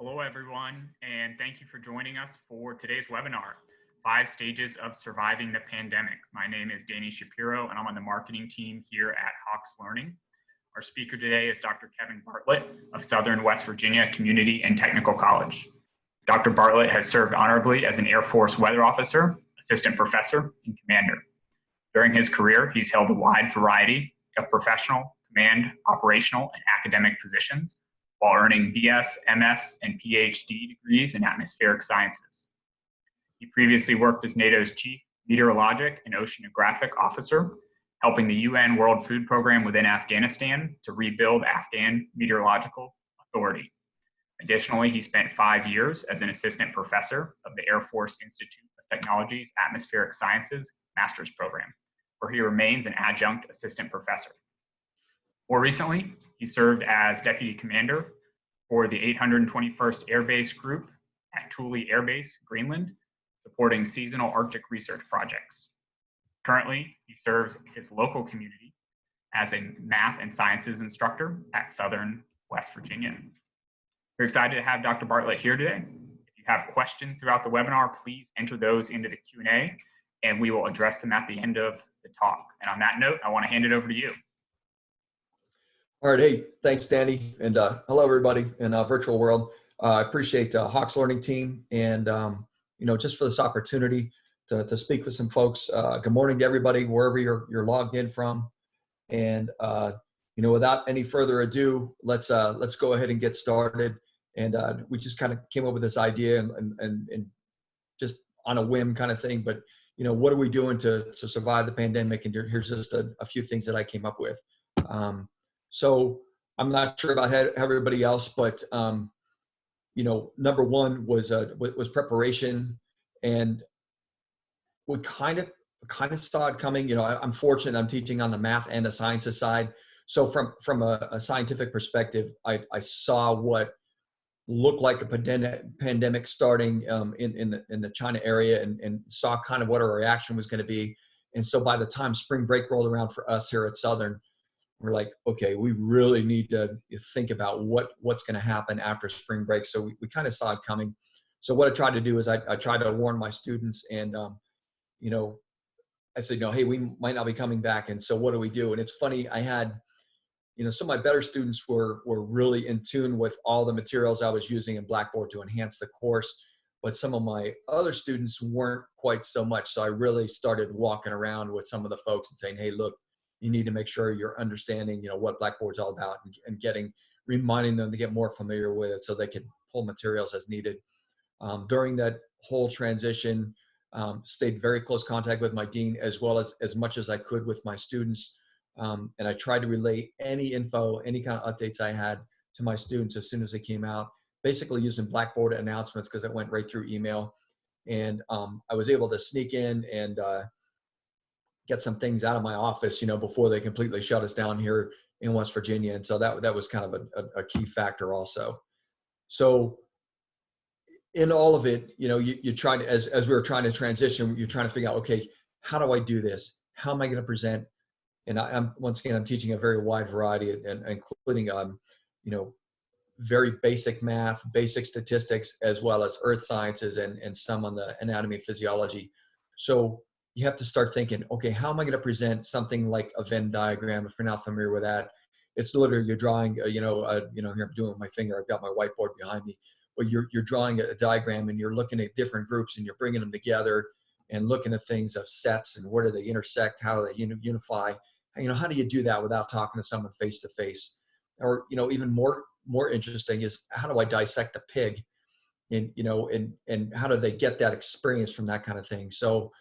Hello, everyone, and thank you for joining us for today's webinar, 5 Stages of Surviving the Pandemic. My name is Danny Shapiro, and I'm on the marketing team here at Hawks Learning. Our speaker today is Dr. Kevin Bartlett of Southern West Virginia Community and Technical College. Dr. Bartlett has served honorably as an Air Force weather officer, assistant professor, and commander. During his career, he's held a wide variety of professional, command, operational, and academic positions, while earning BS, MS, and PhD degrees in atmospheric sciences. He previously worked as NATO's chief meteorologic and oceanographic officer, helping the UN World Food Program within Afghanistan to rebuild Afghan Meteorological Authority. Additionally, he spent 5 years as an assistant professor of the Air Force Institute of Technology's Atmospheric Sciences Master's Program, where he remains an adjunct assistant professor. More recently, he served as deputy commander for the 821st Air Base Group at Thule Air Base, Greenland, supporting seasonal Arctic research projects. Currently, he serves his local community as a math and sciences instructor at Southern West Virginia. We're excited to have Dr. Bartlett here today. If you have questions throughout the webinar, please enter those into the Q&A, and we will address them at the end of the talk. And on that note, I want to hand it over to you. All right, hey, thanks, Danny, and hello, everybody in virtual world. I appreciate Hawks Learning team and, just for this opportunity to speak with some folks. Good morning to everybody, wherever you're logged in from. And, without any further ado, let's go ahead and get started. And we just kind of came up with this idea and just on a whim kind of thing. But, what are we doing to survive the pandemic? And here's just a few things that I came up with. So I'm not sure about everybody else, but number one was preparation, and we kind of saw it coming. I'm fortunate. I'm teaching on the math and the sciences side, so from a scientific perspective, I saw what looked like a pandemic starting in the China area, and saw kind of what our reaction was going to be. And so by the time spring break rolled around for us here at Southern, we're like, okay, we really need to think about what's going to happen after spring break. So we kind of saw it coming. So what I tried to do is I tried to warn my students, and I said, hey, we might not be coming back. And so what do we do? And it's funny, I had, some of my better students were really in tune with all the materials I was using in Blackboard to enhance the course. But some of my other students weren't quite so much. So I really started walking around with some of the folks and saying, hey, look, you need to make sure you're understanding, what Blackboard's all about, and reminding them to get more familiar with it so they can pull materials as needed. During that whole transition, stayed very close contact with my dean, as well as much as I could with my students. And I tried to relay any info, any kind of updates I had to my students as soon as they came out, basically using Blackboard announcements because it went right through email. And I was able to sneak in and get some things out of my office, before they completely shut us down here in West Virginia. And so that was kind of a key factor also. So in all of it, you try to, as we were trying to transition, you're trying to figure out, okay, how do I do this? How am I going to present? And once again, I'm teaching a very wide variety, and including, very basic math, basic statistics, as well as earth sciences and some on the anatomy and physiology. So you have to start thinking, okay, how am I going to present something like a Venn diagram? If you're not familiar with that, it's literally you're drawing, here I'm doing with my finger. I've got my whiteboard behind me, but you're drawing a diagram, and you're looking at different groups, and you're bringing them together and looking at things of sets and where do they intersect, how do they unify? How do you do that without talking to someone face to face? Or even more interesting is, how do I dissect a pig? And how do they get that experience from that kind of thing? So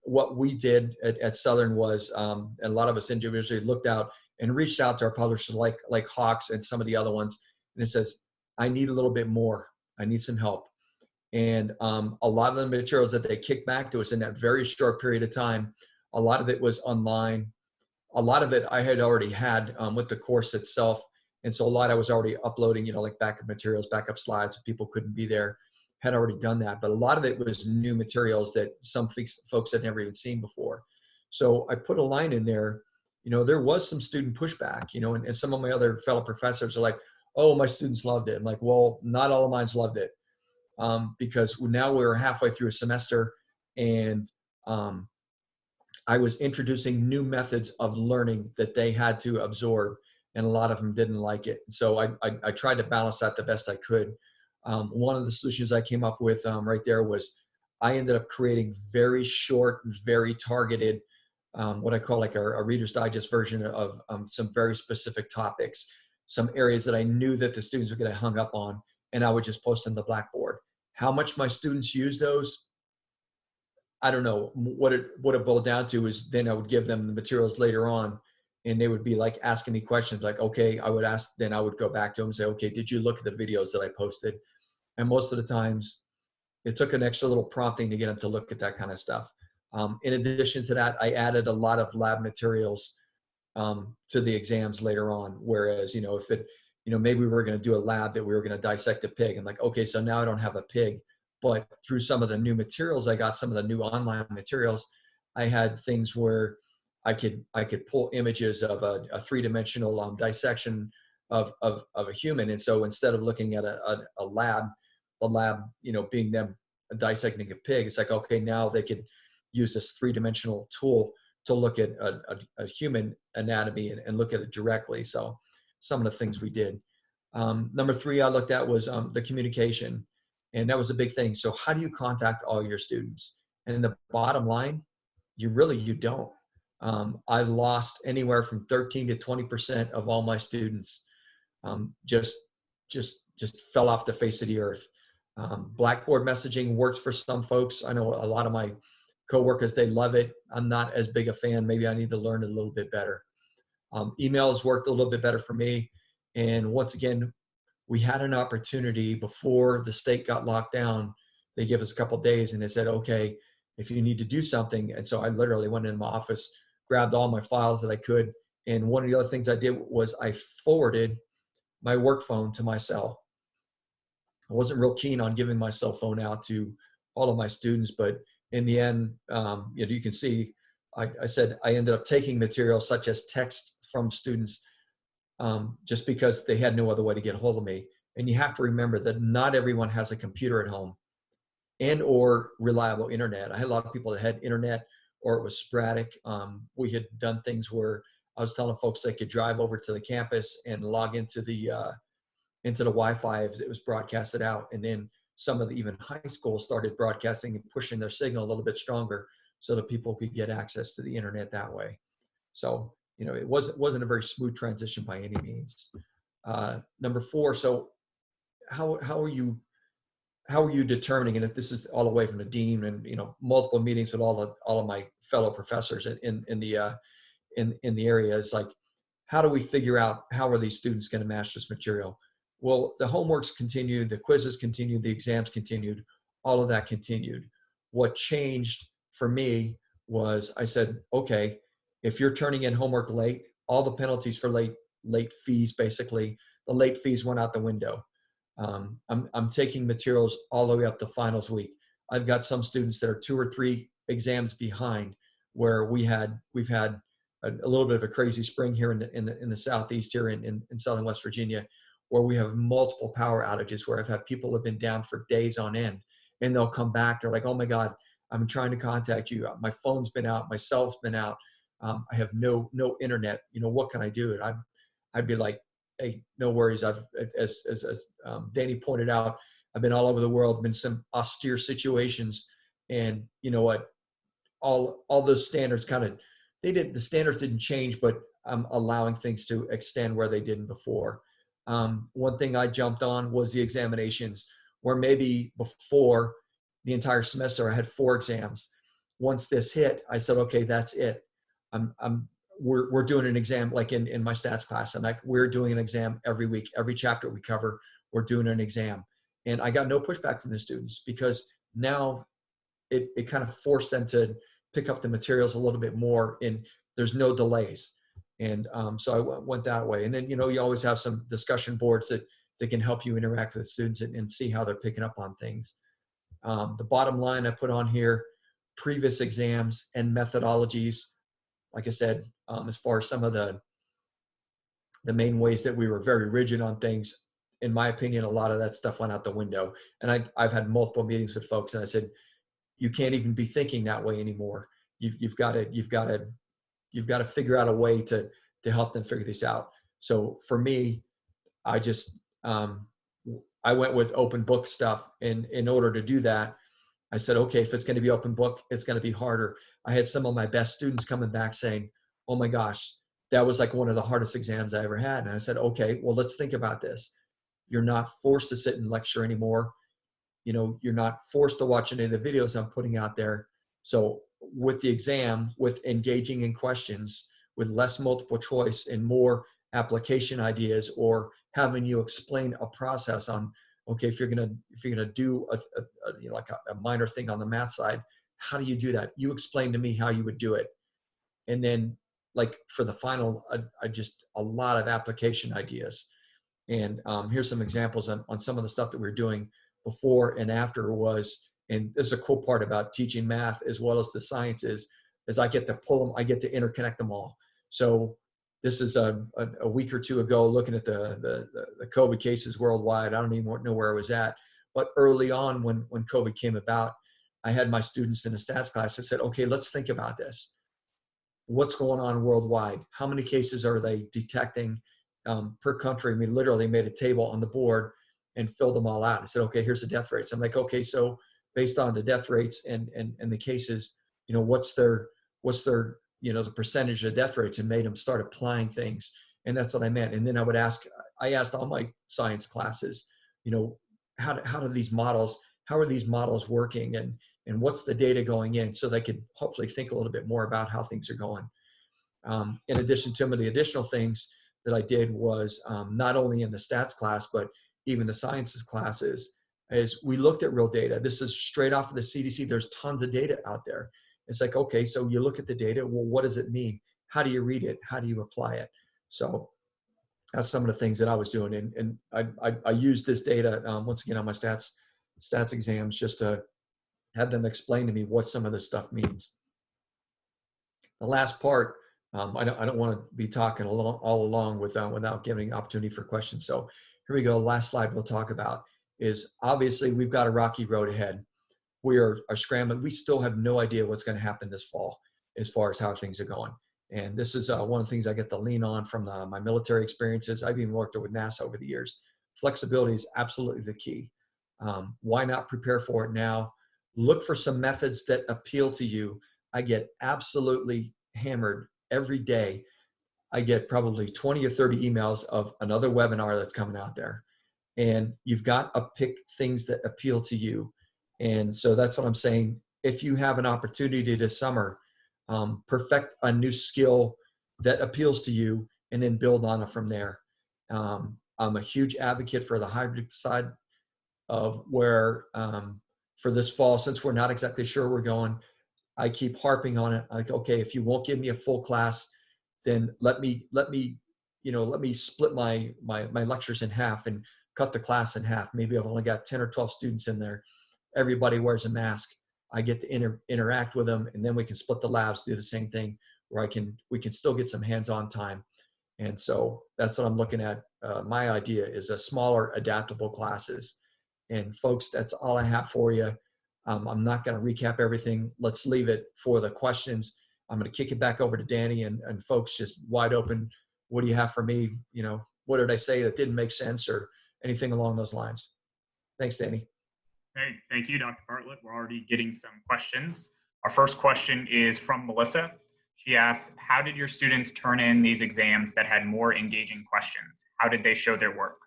what we did at Southern was, a lot of us individually looked out and reached out to our publishers like Hawks and some of the other ones. And it says, I need a little bit more. I need some help. And a lot of the materials that they kicked back to us in that very short period of time, a lot of it was online. A lot of it I had already had with the course itself. And so a lot I was already uploading, like backup materials, backup slides. If people couldn't be there, had already done that. But a lot of it was new materials that some folks had never even seen before. So I put a line in there. There was some student pushback, and some of my other fellow professors are like, oh, my students loved it. I'm like, well, not all of mine loved it, because now we're halfway through a semester, and I was introducing new methods of learning that they had to absorb, and a lot of them didn't like it. So I tried to balance that the best I could. One of the solutions I came up with right there was I ended up creating very short, very targeted, what I call like a Reader's Digest version of some very specific topics, some areas that I knew that the students were going to hung up on, and I would just post on the Blackboard. How much my students use those, I don't know. What it boiled down to is then I would give them the materials later on, and they would be like asking me questions like, okay, I would ask, then I would go back to them and say, okay, did you look at the videos that I posted? And most of the times it took an extra little prompting to get them to look at that kind of stuff. In addition to that, I added a lot of lab materials to the exams later on. Whereas, if it, maybe we were going to do a lab that we were going to dissect a pig. I'm like, okay, so now I don't have a pig, but through some of the new materials, I got some of the new online materials. I had things where I could pull images of a three-dimensional dissection of a human. And so instead of looking at a lab, the lab, being them dissecting a pig, it's like, okay, now they could use this three-dimensional tool to look at a human anatomy and look at it directly. So some of the things we did. Number 3 I looked at was the communication. And that was a big thing. So how do you contact all your students? And the bottom line, you don't. I've lost anywhere from 13 to 20% of all my students. Just fell off the face of the earth. Blackboard messaging works for some folks. I know a lot of my coworkers, they love it. I'm not as big a fan. Maybe I need to learn it a little bit better. Emails worked a little bit better for me. And once again, we had an opportunity before the state got locked down. They gave us a couple of days and they said, okay, if you need to do something. And so I literally went in my office, grabbed all my files that I could. And one of the other things I did was I forwarded my work phone to my cell. I wasn't real keen on giving my cell phone out to all of my students, but in the end, you can see, I said I ended up taking material such as text from students just because they had no other way to get a hold of me. And you have to remember that not everyone has a computer at home and or reliable internet. I had a lot of people that had internet or it was sporadic. We had done things where I was telling folks they could drive over to the campus and log into the Wi-Fi as it was broadcasted out. And then some of the even high schools started broadcasting and pushing their signal a little bit stronger so that people could get access to the internet that way. So, it wasn't a very smooth transition by any means. Number 4, so how are you determining, and if this is all the way from the dean and multiple meetings with all of my fellow professors in the area, it's like, how do we figure out how are these students going to match this material? Well, the homeworks continued, the quizzes continued, the exams continued, all of that continued. What changed for me was I said, okay, if you're turning in homework late, all the penalties for late fees, basically, the late fees went out the window. I'm taking materials all the way up to finals week. I've got some students that are 2 or 3 exams behind, where we've had a little bit of a crazy spring here in the southeast here in southern West Virginia, where we have multiple power outages, where I've had people have been down for days on end, and they'll come back. They're like, oh my God, I'm trying to contact you. My phone's been out, my cell's been out. I have no internet. What can I do? And I'd be like, hey, no worries. As Danny pointed out, I've been all over the world, been some austere situations, and you know what? All those standards the standards didn't change, but I'm allowing things to extend where they didn't before. One thing I jumped on was the examinations, where maybe before the entire semester I had 4 exams. Once this hit, I said, okay, that's it. We're doing an exam, like in my stats class. I'm like, we're doing an exam every week. Every chapter we cover, we're doing an exam. And I got no pushback from the students, because now it kind of forced them to pick up the materials a little bit more, and there's no delays. And so I went that way. And then, you always have some discussion boards that can help you interact with students and see how they're picking up on things. The bottom line I put on here, previous exams and methodologies. Like I said, as far as some of the main ways that we were very rigid on things, in my opinion, a lot of that stuff went out the window. And I've had multiple meetings with folks, and I said, you can't even be thinking that way anymore. You've got to figure out a way to help them figure this out. So for me, I just I went with open book stuff, and in order to do that, I said, okay, if it's going to be open book, it's going to be harder. I had some of my best students coming back saying, oh my gosh, that was like one of the hardest exams I ever had. And I said, okay, well, let's think about this. You're not forced to sit and lecture anymore. You know, you're not forced to watch any of the videos I'm putting out there. So with the exam, with engaging in questions, with less multiple choice and more application ideas, or having you explain a process on, okay, if you're gonna do a you know, like a minor thing on the math side, how do you do that? You explain to me how you would do it. And then like for the final, I just a lot of application ideas. And here's some examples on some of the stuff that we're doing before and after was, and this is a cool part about teaching math as well as the sciences, is I get to pull them, I get to interconnect them all. So this is a week or two ago, looking at the COVID cases worldwide. I don't even know where I was at, but early on when COVID came about, I had my students in a stats class. I said, okay, let's think about this. What's going on worldwide? How many cases are they detecting per country? We literally made a table on the board and filled them all out. I said, okay, here's the death rates. I'm like, okay, so based on the death rates and the cases, you know, what's their, you know, the percentage of death rates, and made them start applying things. And that's what I meant. And then I asked all my science classes, you know, how are these models working, and what's the data going in, so they could hopefully think a little bit more about how things are going. In addition to some of the additional things that I did was not only in the stats class, but even the sciences classes, is we looked at real data. This is straight off of the CDC. There's tons of data out there. It's like, okay, so you look at the data. Well, what does it mean? How do you read it? How do you apply it? So that's some of the things that I was doing. And I used this data once again on my stats exams, just to have them explain to me what some of this stuff means. The last part, I don't want to be talking all along without giving opportunity for questions. So here we go. Last slide we'll talk about is, obviously we've got a rocky road ahead. We are scrambling. We still have no idea what's going to happen this fall as far as how things are going. And this is one of the things I get to lean on from my military experiences. I've even worked with NASA over the years. Flexibility is absolutely the key. Why not prepare for it now? Look for some methods that appeal to you. I get absolutely hammered every day. I get probably 20 or 30 emails of another webinar that's coming out there. And you've got to pick things that appeal to you. And so that's what I'm saying. If you have an opportunity this summer, perfect a new skill that appeals to you, and then build on it from there. I'm a huge advocate for the hybrid side of where, for this fall, since we're not exactly sure where we're going, I keep harping on it. Like, okay, if you won't give me a full class, then let me split my lectures in half and cut the class in half. Maybe I've only got 10 or 12 students in there. Everybody wears a mask. I get to interact with them, and then we can split the labs, do the same thing, where we can still get some hands-on time. And so that's what I'm looking at. My idea is a smaller, adaptable classes. And folks, that's all I have for you. I'm not going to recap everything. Let's leave it for the questions. I'm going to kick it back over to Danny, and folks, just wide open. What do you have for me? You know, what did I say that didn't make sense, or anything along those lines? Thanks, Danny. Hey, thank you, Dr. Bartlett. We're already getting some questions. Our first question is from Melissa. She asks, how did your students turn in these exams that had more engaging questions? How did they show their work?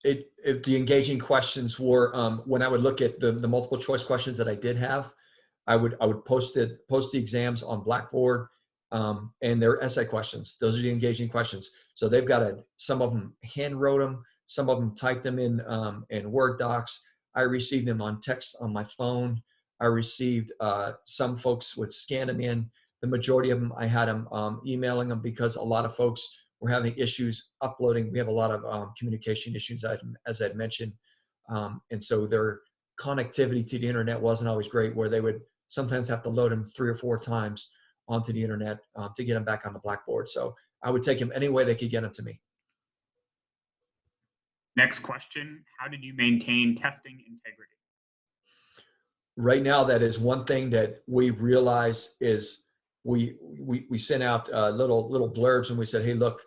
If the engaging questions were, when I would look at the multiple choice questions that I did have, I would post the exams on Blackboard, and they're essay questions. Those are the engaging questions. So they've got some of them hand wrote them, some of them typed them in Word docs. I received them on text on my phone. I received some folks would scan them in. The majority of them, I had them emailing them, because a lot of folks were having issues uploading. We have a lot of communication issues, as I'd mentioned. And so their connectivity to the internet wasn't always great, where they would sometimes have to load them 3 or 4 times onto the internet to get them back on the Blackboard. So I would take them any way they could get them to me. Next question, how did you maintain testing integrity? Right now, that is one thing that we realize is we sent out little blurbs and we said, hey, look,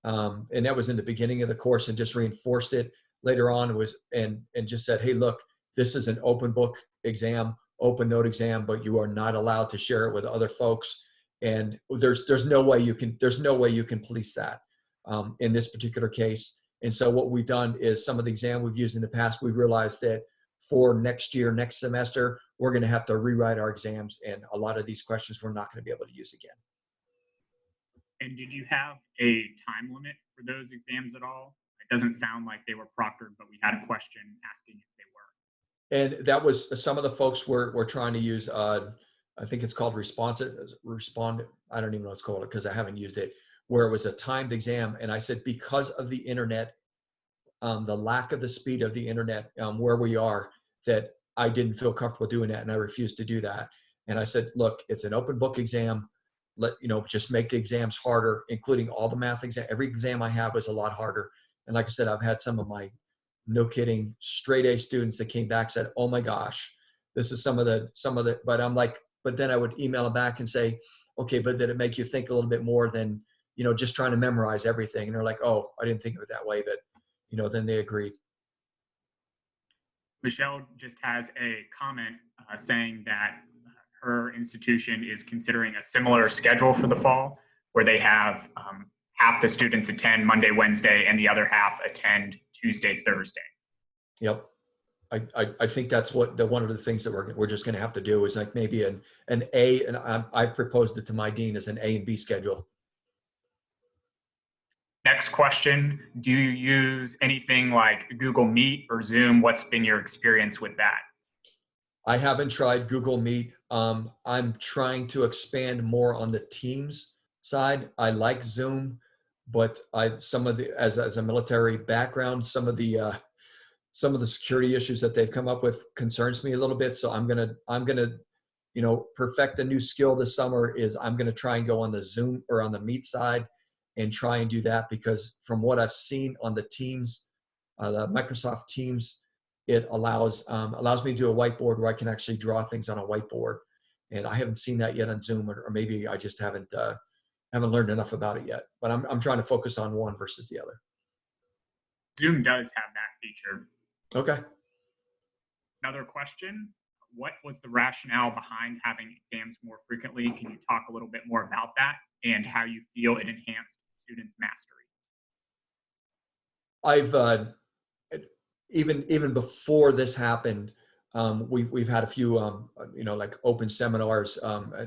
and that was in the beginning of the course and just reinforced it later on. It was and just said, hey, look, this is an open book exam, open note exam, but you are not allowed to share it with other folks. And there's no way you can police that in this particular case. And so what we've done is some of the exam we've used in the past, we realized that for next year, next semester, we're going to have to rewrite our exams. And a lot of these questions we're not going to be able to use again. And did you have a time limit for those exams at all? It doesn't sound like they were proctored, but we had a question asking if they were. And that was some of the folks were trying to use, I think it's called respond. I don't even know what it's called because I haven't used it, where it was a timed exam. And I said, because of the internet, the lack of the speed of the internet where we are, that I didn't feel comfortable doing that. And I refused to do that. And I said, look, it's an open book exam. Just make the exams harder, including all the math exam. Every exam I have was a lot harder. And like I said, I've had some of my, no kidding, straight A students that came back said, oh my gosh, this is some of the, but I'm like, but then I would email them back and say, okay, but did it make you think a little bit more than, just trying to memorize everything? And they're like, oh, I didn't think of it that way, but then they agreed. Michelle just has a comment saying that her institution is considering a similar schedule for the fall, where they have half the students attend Monday, Wednesday, and the other half attend Tuesday, Thursday. Yep. I think that's one of the things that we're just going to have to do is like maybe an A, and I proposed it to my dean as an A and B schedule. Next question, do you use anything like Google Meet or Zoom? What's been your experience with that? I haven't tried Google Meet. I'm trying to expand more on the Teams side. I like Zoom, but as a military background, some of the security issues that they've come up with concerns me a little bit. So I'm gonna perfect a new skill this summer. Is I'm gonna try and go on the Zoom or on the Meet side and try and do that, because from what I've seen on the Teams, the Microsoft Teams, it allows me to do a whiteboard where I can actually draw things on a whiteboard. And I haven't seen that yet on Zoom, or maybe I just haven't learned enough about it yet. But I'm trying to focus on one versus the other. Zoom does have that feature. Okay. Another question, what was the rationale behind having exams more frequently? Can you talk a little bit more about that and how you feel it enhanced students' mastery? I've even before this happened, we've had a few like open seminars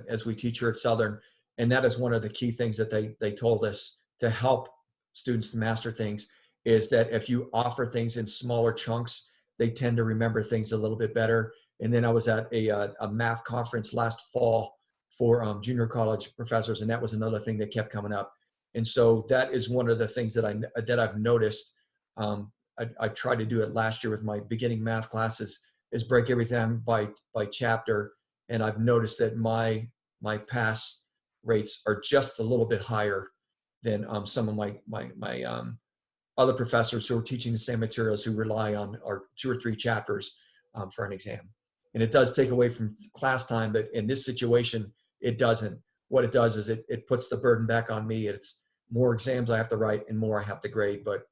as we teach here at Southern, and that is one of the key things that they told us to help students to master things, is that if you offer things in smaller chunks, they tend to remember things a little bit better. And then I was at a math conference last fall for junior college professors, and that was another thing that kept coming up. And so that is one of the things that I've noticed. I tried to do it last year with my beginning math classes, is break everything by chapter. And I've noticed that my pass rates are just a little bit higher than some of my other professors who are teaching the same materials, who rely on our 2 or 3 chapters for an exam. And it does take away from class time, but in this situation, it doesn't. What it does is it puts the burden back on me. It's more exams I have to write and more I have to grade, but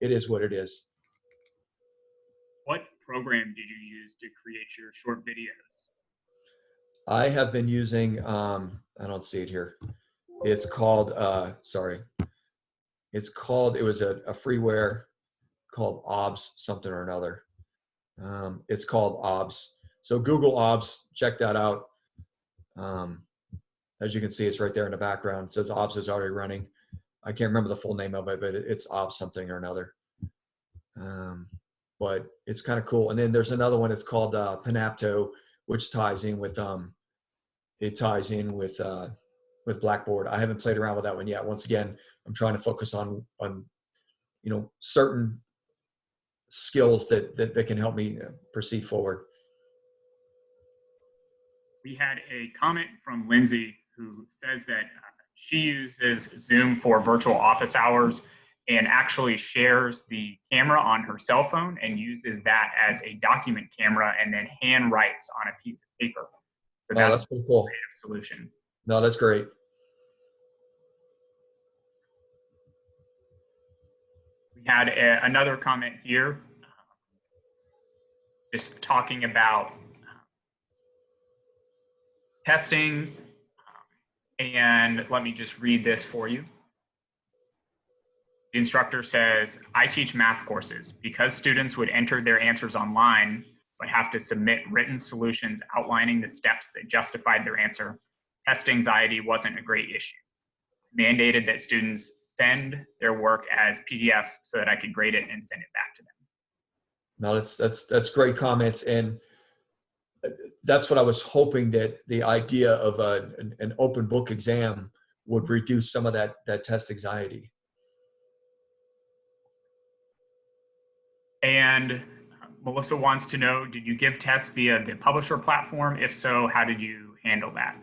it is what it is. What program did you use to create your short videos? I have been using, I don't see it here. It's called, it was a freeware called OBS something or another. It's called OBS. So Google OBS, check that out. As you can see, it's right there in the background. It says OBS is already running. I can't remember the full name of it, but it's OBS something or another. But it's kind of cool. And then there's another one. It's called Panapto, which ties in with Blackboard. I haven't played around with that one yet. Once again, I'm trying to focus on certain skills that can help me proceed forward. We had a comment from Lindsay who says that she uses Zoom for virtual office hours and actually shares the camera on her cell phone and uses that as a document camera and then hand writes on a piece of paper. So Oh, that's pretty cool. a creative solution. No, that's great. We had another comment here, just talking about testing, and let me just read this for you. The instructor says, I teach math courses. Because students would enter their answers online, but have to submit written solutions outlining the steps that justified their answer, test anxiety wasn't a great issue. Mandated that students send their work as PDFs so that I could grade it and send it back to them. No, that's great comments. And that's what I was hoping, that the idea of an open book exam would reduce some of that test anxiety. And Melissa wants to know, did you give tests via the publisher platform? If so, how did you handle that?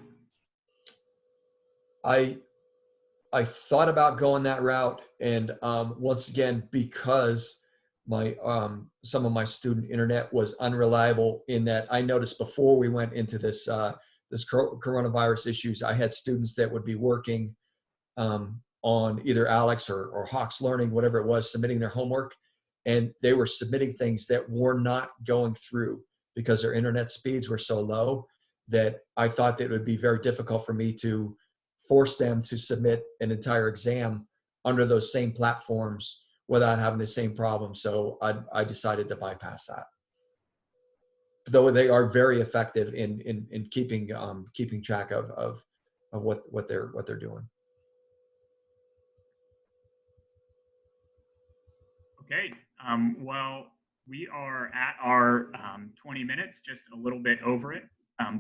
I thought about going that route, and once again, because my some of my student internet was unreliable, in that I noticed before we went into this coronavirus issues, I had students that would be working on either Alex or Hawks Learning, whatever it was, submitting their homework, and they were submitting things that were not going through because their internet speeds were so low that I thought that it would be very difficult for me to force them to submit an entire exam under those same platforms without having the same problem. So I decided to bypass that. Though they are very effective in keeping track of what they're doing. Okay, well, we are at our 20 minutes, just a little bit over it.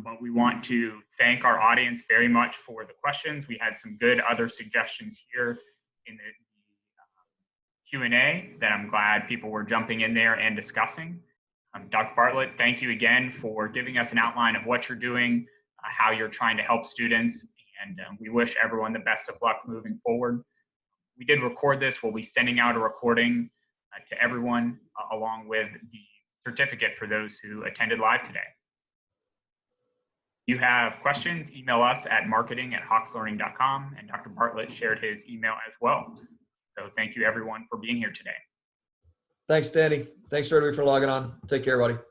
But we want to thank our audience very much for the questions. We had some good other suggestions here in the Q&A that I'm glad people were jumping in there and discussing. Dr. Bartlett, thank you again for giving us an outline of what you're doing, how you're trying to help students, and we wish everyone the best of luck moving forward. We did record this. We'll be sending out a recording to everyone along with the certificate for those who attended live today. If you have questions, email us at marketing@hawkslearning.com, and Dr. Bartlett shared his email as well. So thank you everyone for being here today. Thanks, Danny. Thanks everybody for logging on. Take care, everybody.